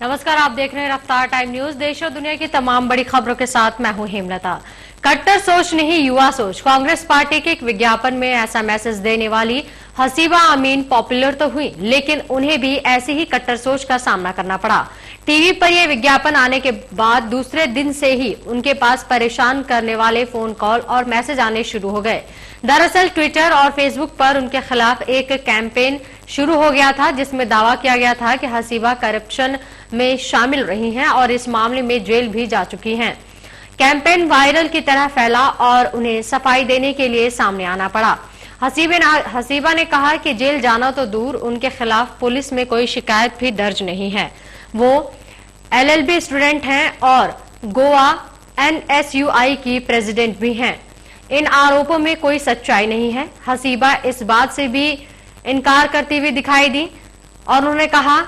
नमस्कार, आप देख रहे हैं रफ्तार टाइम न्यूज। देश और दुनिया की तमाम बड़ी खबरों के साथ मैं हूं हेमलता। कट्टर सोच नहीं युवा सोच। कांग्रेस पार्टी के एक विज्ञापन में ऐसा मैसेज देने वाली हसीबा अमीन पॉपुलर तो हुई, लेकिन उन्हें भी ऐसी ही कट्टर सोच का सामना करना पड़ा। टीवी पर यह विज्ञापन आने के बाद दूसरे दिन से ही उनके पास परेशान करने वाले फोन कॉल और मैसेज आने शुरू हो गए। दरअसल ट्विटर और फेसबुक पर उनके खिलाफ एक कैंपेन शुरू हो गया था, जिसमें दावा किया गया था कि हसीबा करप्शन में शामिल रही हैं और इस मामले में जेल भी जा चुकी हैं। कैंपेन वायरल की तरह फैला और उन्हें सफाई देने के लिए सामने आना पड़ा। हसीबा ने कहा कि जेल जाना तो दूर, उनके खिलाफ पुलिस में कोई शिकायत भी दर्ज नहीं है। वो LLB स्टूडेंट हैं और गोवा NSUI की प्रेसिडेंट भी हैं। इन आरोपों में कोई सच्चाई नहीं है। हसीबा इस बात से भी इनकार करती हुई दिखाई दी और उन्होंने कहा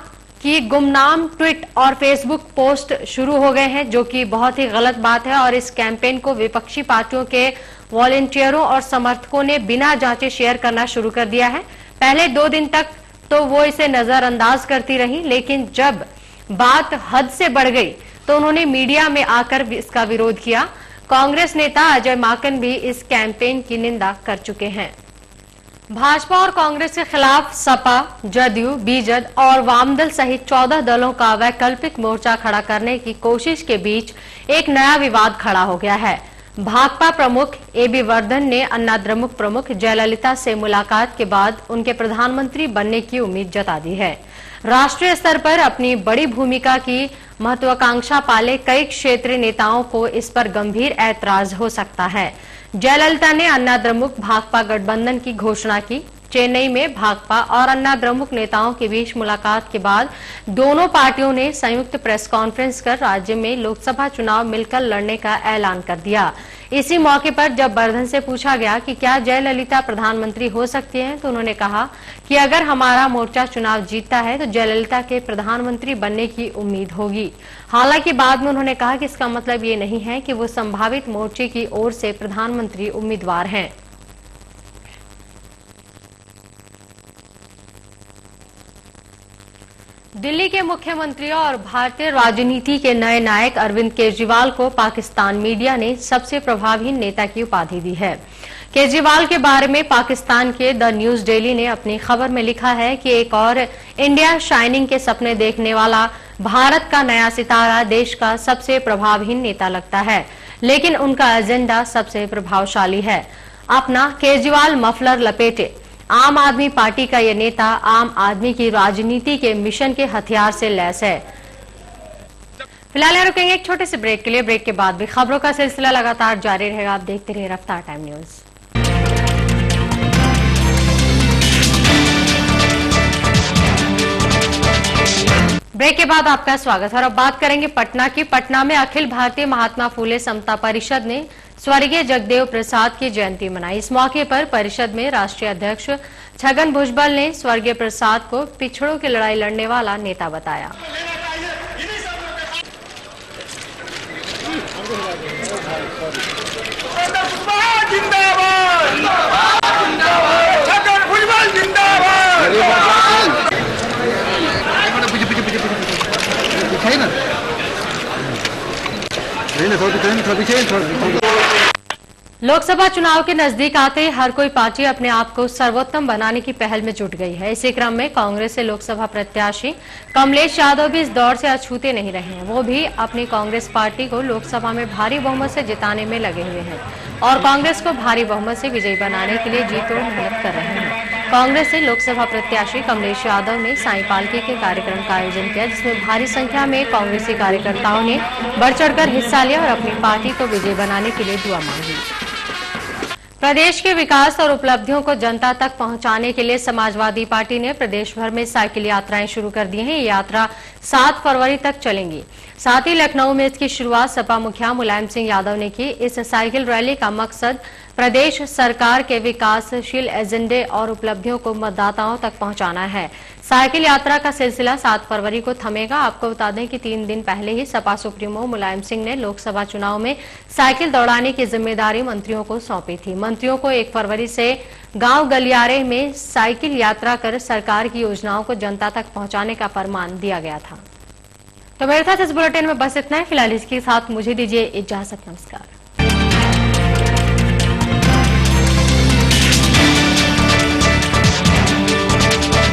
कि गुमनाम ट्वीट और फेसबुक पोस्ट शुरू हो गए हैं, जो कि बहुत ही गलत बात है और इस कैंपेन को विपक्षी पार्टियों के वॉलंटियरों और समर्थकों ने बिना जांचे शेयर करना शुरू कर दिया है। पहले 2 दिन तक तो वो इसे नजरअंदाज करती रही, लेकिन जब बात हद से बढ़ गई तो उन्होंने मीडिया में आकर इसका विरोध किया। कांग्रेस नेता अजय माकन भी इस कैंपेन की निंदा कर चुके हैं। भाजपा और कांग्रेस के खिलाफ सपा, जदयू, बीजद और वामदल सहित 14 दलों का वैकल्पिक मोर्चा खड़ा करने की कोशिश के बीच एक नया विवाद खड़ा हो गया है। भाकपा प्रमुख AB वर्धन ने अन्ना द्रमुक प्रमुख जयललिता से मुलाकात के बाद उनके प्रधानमंत्री बनने की उम्मीद जता दी है। राष्ट्रीय स्तर पर अपनी बड़ी भूमिका की महत्वाकांक्षा पाले कई क्षेत्रीय नेताओं को इस पर गंभीर ऐतराज हो सकता है। जयललिता ने अन्ना द्रमुक भाकपा गठबंधन की घोषणा की। चेन्नई में भाकपा और अन्ना द्रमुक नेताओं के बीच मुलाकात के बाद दोनों पार्टियों ने संयुक्त प्रेस कॉन्फ्रेंस कर राज्य में लोकसभा चुनाव मिलकर लड़ने का ऐलान कर दिया। इसी मौके पर जब वर्धन से पूछा गया कि क्या जयललिता प्रधानमंत्री हो सकती हैं, तो उन्होंने कहा कि अगर हमारा मोर्चा चुनाव जीतता है तो जयललिता के प्रधानमंत्री बनने की उम्मीद होगी। हालांकि बाद में उन्होंने कहा कि इसका मतलब ये नहीं है कि वो संभावित मोर्चे की ओर से प्रधानमंत्री उम्मीदवार हैं। दिल्ली के मुख्यमंत्री और भारतीय राजनीति के नए नायक अरविंद केजरीवाल को पाकिस्तान मीडिया ने सबसे प्रभावहीन नेता की उपाधि दी है। केजरीवाल के बारे में पाकिस्तान के द न्यूज डेली ने अपनी खबर में लिखा है कि एक और इंडिया शाइनिंग के सपने देखने वाला भारत का नया सितारा देश का सबसे प्रभावहीन नेता लगता है, लेकिन उनका एजेंडा सबसे प्रभावशाली है। अपना केजरीवाल मफलर लपेटे। आम आदमी पार्टी का ये नेता आम आदमी की राजनीति के मिशन के हथियार से लैस है। फिलहाल यहाँ रुकेंगे एक छोटे से ब्रेक के लिए। ब्रेक के बाद भी खबरों का सिलसिला लगातार जारी रहेगा। आप देखते रहिए रफ्तार टाइम न्यूज। ब्रेक के बाद आपका स्वागत है और अब बात करेंगे पटना की। पटना में अखिल भारतीय महात्मा फूले समता परिषद ने स्वर्गीय जगदेव प्रसाद की जयंती मनाई। इस मौके पर परिषद में राष्ट्रीय अध्यक्ष छगन भुजबल ने स्वर्गीय प्रसाद को पिछड़ों की लड़ाई लड़ने वाला नेता बताया। लोकसभा चुनाव के नजदीक आते ही हर कोई पार्टी अपने आप को सर्वोत्तम बनाने की पहल में जुट गई है। इसी क्रम में कांग्रेस से लोकसभा प्रत्याशी कमलेश यादव भी इस दौर से अछूते नहीं रहे हैं। वो भी अपनी कांग्रेस पार्टी को लोकसभा में भारी बहुमत से जिताने में लगे हुए हैं और कांग्रेस को भारी बहुमत से विजयी बनाने के लिए जी तोड़ मेहनत कर रहे हैं। कांग्रेस से लोकसभा प्रत्याशी कमलेश यादव ने साई पालकी के कार्यक्रम का आयोजन किया, जिसमें भारी संख्या में कांग्रेसी कार्यकर्ताओं ने बढ़ चढ़कर हिस्सा लिया और अपनी पार्टी को विजयी बनाने के लिए दुआ मांगी। प्रदेश के विकास और उपलब्धियों को जनता तक पहुंचाने के लिए समाजवादी पार्टी ने प्रदेश भर में साइकिल यात्राएं शुरू कर दी हैं। ये यात्रा 7 फरवरी तक चलेंगी। साथ ही लखनऊ में इसकी शुरुआत सपा मुखिया मुलायम सिंह यादव ने की। इस साइकिल रैली का मकसद प्रदेश सरकार के विकासशील एजेंडे और उपलब्धियों को मतदाताओं तक पहुंचाना है। साइकिल यात्रा का सिलसिला 7 फरवरी को थमेगा। आपको बता दें कि 3 दिन पहले ही सपा सुप्रीमो मुलायम सिंह ने लोकसभा चुनाव में साइकिल दौड़ाने की जिम्मेदारी मंत्रियों को सौंपी थी। मंत्रियों को 1 फरवरी से गांव गलियारे में साइकिल यात्रा कर सरकार की योजनाओं को जनता तक पहुंचाने का फरमान दिया गया था। तो मेरे साथ इस बुलेटिन में बस इतना ही। फिलहाल इसके साथ मुझे दीजिए इजाजत। नमस्कार।